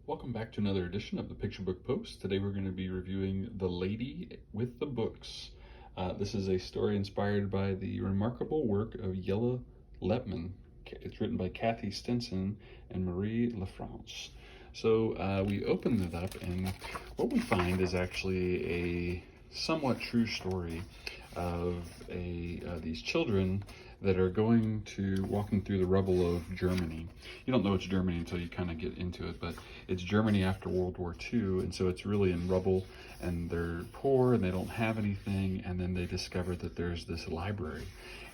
Welcome back to another edition of the Picture Book Post. Today we're going to be reviewing The Lady with the Books. This is a story inspired by the remarkable work of Yella Lepman. It's written by Kathy Stinson and Marie LaFrance. So we open it up, and what we find is actually a somewhat true story of these children that are walking through the rubble of Germany. You don't know it's Germany until you kind of get into it, but it's Germany after World War II, and so it's really in rubble, and they're poor and they don't have anything, and then they discover that there's this library,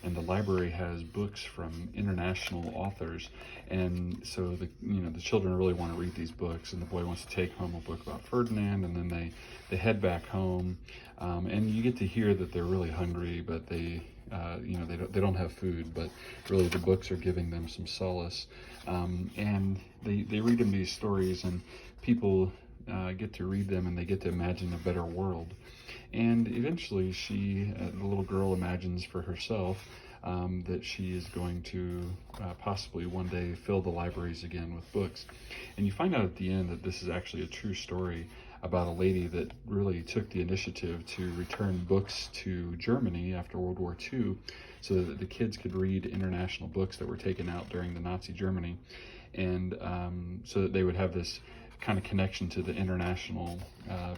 and the library has books from international authors, and so the children really want to read these books, and the boy wants to take home a book about Ferdinand, and then they head back home, and you get to hear that they're really hungry, but they don't have food, but really the books are giving them some solace. And they read them these stories, and people get to read them, and they get to imagine a better world. And eventually the little girl imagines for herself that she is going to possibly one day fill the libraries again with books. And you find out at the end that this is actually a true story about a lady that really took the initiative to return books to Germany after World War II so that the kids could read international books that were taken out during the Nazi Germany, and so that they would have this kind of connection to the international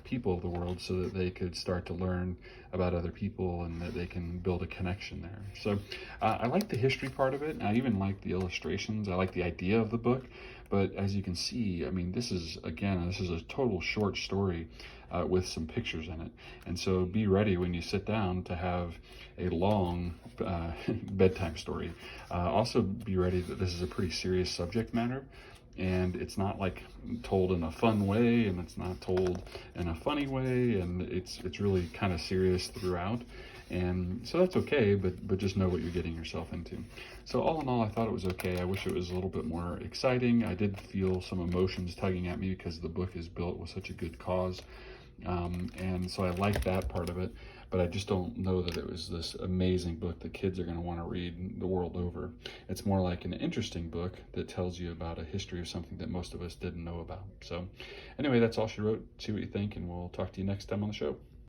people of the world, so that they could start to learn about other people and that they can build a connection there. So I like the history part of it. I even like the illustrations. I like the idea of the book. But as you can see, I mean, this is a total short story with some pictures in it. And so be ready when you sit down to have a long bedtime story. Also be ready that this is a pretty serious subject matter, and it's not like told in a fun way, and it's not told in a funny way, and it's really kind of serious throughout. And so that's okay, but just know what you're getting yourself into. So all in all, I thought it was okay. I wish it was a little bit more exciting. I did feel some emotions tugging at me because the book is built with such a good cause. And so I like that part of it, but I just don't know that it was this amazing book that kids are going to want to read the world over. It's more like an interesting book that tells you about a history of something that most of us didn't know about. So anyway, that's all she wrote. See what you think, and we'll talk to you next time on the show.